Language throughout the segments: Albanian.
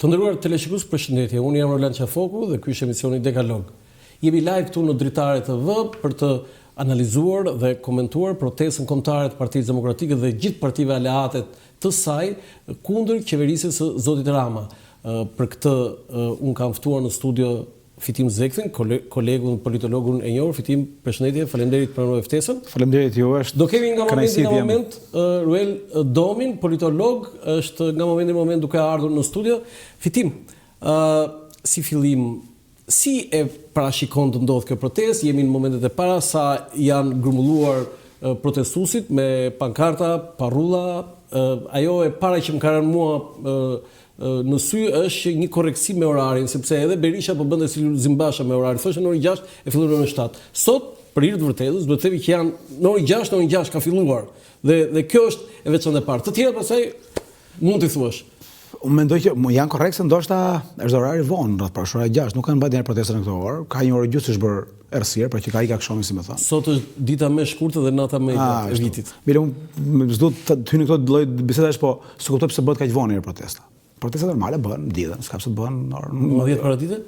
Të nderuar teleshikues, përshëndetje. Unë jam Roland Qafoku dhe ky është emisioni Dekalog. Jemi live këtu në Dritare TV për të analizuar dhe komentuar protestën kombëtare të Partisë Demokratike dhe gjithë partive aleate të saj kundër qeverisjes së zotit Rama. Për këtë unë kam ftuar në studio Fitim Zektin, kolegun politologun e njohur. Fitim, përshëndetje, faleminderit për ftesën. Faleminderit ju, është. Do kemi nga moment Ruel Domin, politolog, është nga moment duke ardhur në studio. Fitim, si fillim, si e parashikon të ndodh kjo protestë? Jemi në momentet e para sa janë grumbulluar protestuesit me pankarta, parrulla. Ajo e para që më ka rënë mua në sy është një korreksim me orarin, sepse edhe Berisha po bënte si Lulzim Basha me orarin. Thoshte në orën 6 e filloi në orën 7. Sot, për hir të vërtetës, duhet të themi që janë në orën 6, në orën 6 ka filluar. Dhe kjo është e veçantë e parë. Të tjerë pastaj mund t'i thuash. Unë mendoj që janë korrekt se ndoshta është orari vonë, rreth para orës 6, nuk kanë mbajtur një protestë në këtë orë. Ka një orë gjysmë që është bërë errësirë, pra që ka ikë akshoni, si më thon. Sot është dita më e shkurtër dhe nata më e vitit. Mire, unë s'do të hyj në këto lloj bisedash, po s'e kuptoj pse bëhet kaq vonë një protestë. Protesta normale bëhen ditën, s'ka pse të bëhen në 10 para ditës?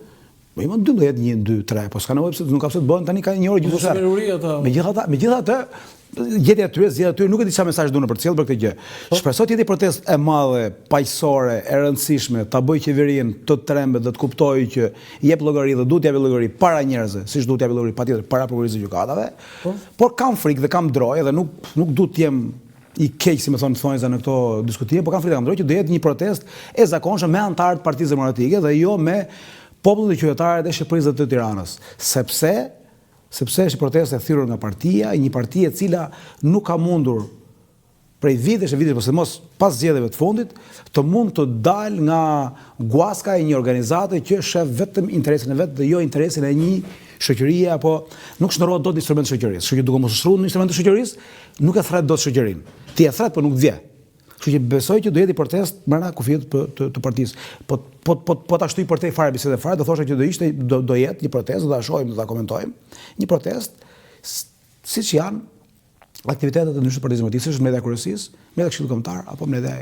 Po ima 12, 1, 2, 3, po s'ka nevojë pse nuk ka pse të bëhen tani ka një orë gjysmë. Megjithatë, gjetja e tyre nuk e di çfarë mesazh duan për të sjellë për këtë gjë. Shpresoj të jetë protestë e madhe, paqësore, e rëndësishme, ta bëjë qeverinë të trembet dhe të kuptojë që jep llogari dhe duhet t'japë llogari para njerëzve, siç duhet t'japë llogari patjetër para prokurorisë së gjykatave. Por kam frikë dhe kam drojë dhe nuk duhet të jem i keq, si më thonë thonjza në këto diskutime, por kam frikë kam drojë që do jetë një protestë e zakonshme me anëtarët të Partisë Demokratike dhe jo me popullin e qytetarët e Shqipërisë dhe të Tiranës, sepse është protestë e thyrur nga partia, një parti e cila nuk ka mundur prej vitesh, por sidomos pas zgjedhjeve të fundit, të mund të dalë nga guaska e një organizate që shef vetëm interesin e vet dhe jo interesin e një shoqërie, apo nuk shndërrohet dot instrument shoqërisë. Kështu që duke mos shndërruar në instrument të shoqërisë, nuk e thret dot shoqërinë. Ti e thret, por nuk vjen. Kështu që besoj që do jetë protestë brenda kufijit të partisë. Po ta shtoj për te fare bisedë fare, do thosha që do jetë një protestë, do ta shohim, do ta komentojmë. Një protestë siç janë aktivitetet e ndryshme të Partisë Demokratike, është mbledhja e kryesisë, mbledhja e Këshillit Kombëtar apo mbledhja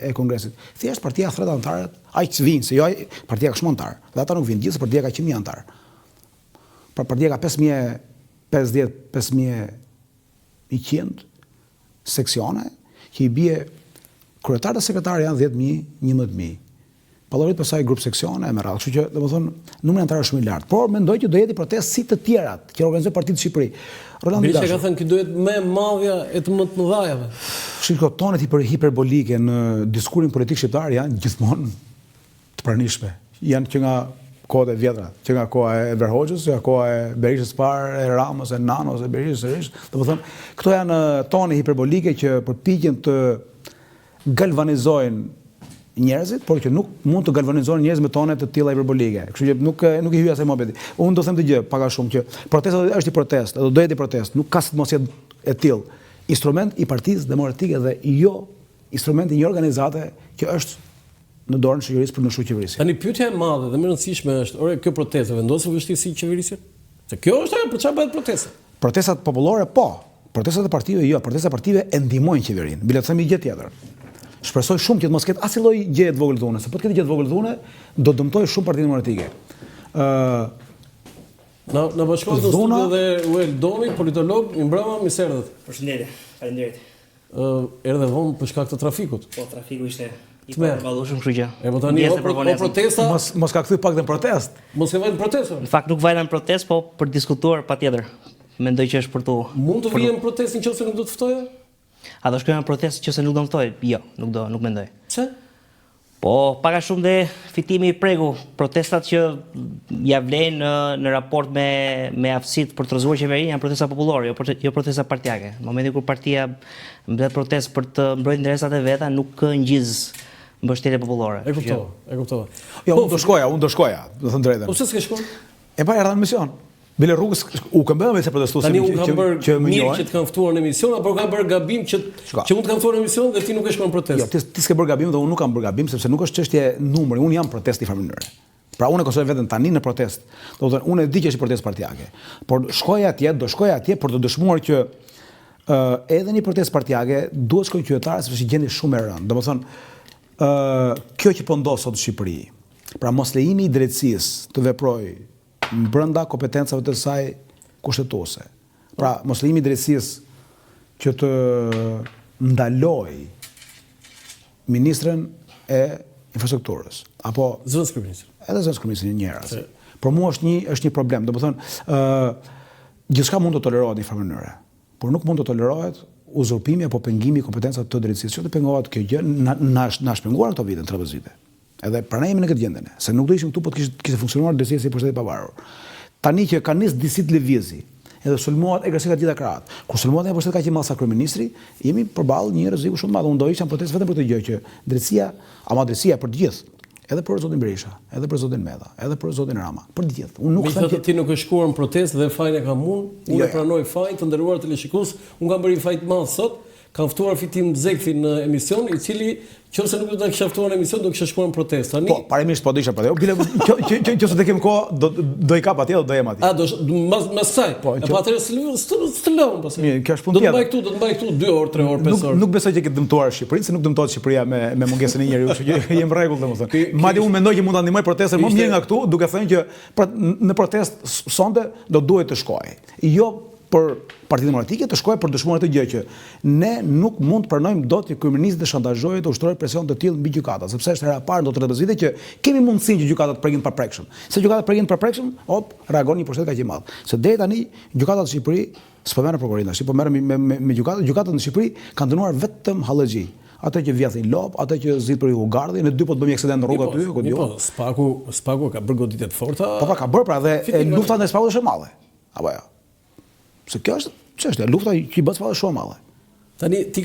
e Kongresit. Thjesht partia thret anëtarët, aq të vinë, se jo partia ka shumë anëtar. Dhe ata nuk vinë gjithë, se partia ka 100.000 anëtar. Pra partia ka 5.100 seksione, që i bie kryetar dhe sekretar janë 10.000, 11.000. Pallorit pasaj grup seksione e me radhë. Kështu që, domethënë, numri anëtarëve është shumë i lartë. Por mendoj që do jetë protestë si të tjerat që organizoi Partia e Shqipëri. Berisha ka thënë që do jetë më madhja e të më të mëdhajave. Shiko, tonet hiperbolike në diskurin politik shqiptar janë gjithmonë të pranishme. Janë që nga kohët e vjetra, që nga koha e Enver Hoxhës, që nga koha e Berishës parë, e Ramës, e Nanos, e Berishës sërish. Domethënë, këto janë tone hiperbolike që përpiqen të galvanizojnë njerëzit, por që nuk mund të galvanizojnë njerëz me tone të tilla hiperbolike. Kështu që nuk i hyj asaj mohabeti. Unë do them të gjë, pak a shumë që protesta është i protestë, do jetë i protestë, nuk ka si të mos jetë e tillë. Instrument i Partisë Demokratike dhe jo instrument i një organizate që është në dorën e shoqërisë për në shoqërisë. Tani pyetja e madhe dhe më e rëndësishme është, kjo protestë vendoset vështirësi qeverisje? Se kjo është ajo për çfarë bëhet protesta. Protestat popullore po, protestat e partive jo, protestat e partive e ndihmojnë qeverinë. Bile të themi gjë tjetër. Shpresoj shumë që të mos ketë asnjë lloj gjëje të vogël dhune, se po të ketë gjë të vogël dhune, do dëmtojë shumë Partinë Demokratike. Në bashkohet në studio dhe Ruel Domi, politolog, i mbrëma, mirë erdhët. Përshëndetje, faleminderit. Erdhe vonë për shkak të trafikut. Po, trafiku ishte i përballueshëm, kështu që. Po tani protesta. Mos ka kthy pak në protestë. Mos e vajnë protestën. Në fakt nuk vajna në protestë, po për diskutuar patjetër. Mendoj që është për tu. Mund të vijë në protestë nëse nuk do të ftojë? A do shkojmë në protestë nëse nuk do të ftojë? Jo, nuk mendoj. Pse? Po, pak a shumë dhe fitimi i pregu, protestat që ja vlen në raport me aftësitë për të rrëzuar qeverinë janë protesta popullore, jo protesta partijake. Në momentin kur partia mbledh protestë për të mbrojtur interesat e veta, nuk ngjiz mbështetje popullore. E kuptova. Jo, unë do shkoja, do të thënë drejtën. Po pse s'ke shkuar? E pa erdhën në mision. Bile rrugës u këmbëve me se protestuesin që më njohin. Tani mirë që të kanë ftuar në emision, apo kanë bërë gabim që mund të kanë ftuar në emision dhe ti nuk e shkon në protestë. Jo, ti s'ke bërë gabim dhe unë nuk kam bërë gabim sepse nuk është çështje numri, unë jam protest i farë mënyrë. Pra unë e konsideroj veten tani në protestë. Do të thënë unë e di që është protestë partijake. Por do shkoja atje për të dëshmuar që edhe një protestë partijake duhet shkojnë qytetarë sepse është gjendje shumë e rëndë. Domethënë kjo që po ndodh sot në Shqipëri, pra mos lejimi i drejtësisë të veprojë brenda kompetencave të saj kushtetuese. Pra mos lejimi i drejtësisë që të ndaloj ministrën e infrastrukturës apo zëvendës kryeministrit. Edhe zëvendës kryeministrit njëherë. Por mua është një problem, domethënë gjithçka mund të tolerohet në një farë mënyrë, por nuk mund të tolerohet uzurpimi apo pengimi i kompetencave të drejtësisë. Që të pengohet kjo gjë na shpenguar këto vite, 30 vite. Edhe prandaj jemi në këtë gjendje. Se nuk do ishim këtu po të kishte funksionuar drejtësia si pushteti i pavarur. Tani që ka nis disi të lëvizë, edhe sulmohet egërsia të gjitha krahat. Kur sulmohet një pushtetë kaq i madh sa kryeministri, jemi përballë një rreziku shumë të madh. Unë do isha në protestë vetëm për këtë gjë që drejtësia për të gjithë, edhe për zotin Berisha, edhe për zotin Meta, edhe për zotin Rama, për të gjithë. Unë nuk them që ti nuk e shkuar në protestë dhe fajin e kam unë e pranoj fajin të nderuar teleshikues. Unë kam bërë një fajin të madh sot, kam ftuar Fitim Zekfin në emision, i cili qofse nuk do ta kisha ftuar në emision, do kisha shkuar në protestë. Tani po, parimisht po do isha patjetër. Bile qofse të kem kohë, do i kap atje, do jem atje. Mas saj. Po atëherë s'të lëm pastaj. Mirë, kjo është punë tjetër. Do të mbaj këtu 2 orë, 3 orë, 5 orë. Nuk besoj që ke dëmtuar Shqipërinë, se nuk dëmtohet Shqipëria me mungesën e njeriu, kështu që jem rregull domethënë. Madje unë mendoj që mund ta ndihmoj protestën më mirë nga këtu, duke thënë që në protestë sonte do duhet të shkoj. Jo për Partitë Demokratike të shkojë për dëshmuar të gjë që ne nuk mund të pranojmë dot që kryeministri të shantazhojë të ushtrojë presion të tillë mbi gjykatat, sepse është hera e parë ndonjë 30 vite që kemi mundësinë që gjykatat të prekin të paprekshëm. Se gjykatat prekin të paprekshëm, reagon një pushtet kaq i madh. Se deri tani gjykatat në Shqipëri s'po merren prokurorin tash, po merren me gjykatat në Shqipëri kanë dënuar vetëm hallëxhi. Atë që vjedhin lop, atë që zit për Hugardhi, në dy po të bëjmë aksident në rrugë aty, ku diu. Po, Spaku ka bërë goditje të forta. Po ka bërë, pra dhe lufta ndaj Spakut është e madhe. Apo jo. Se kjo është çështja, lufta që i bën Spaku është shumë e madhe. Tani ti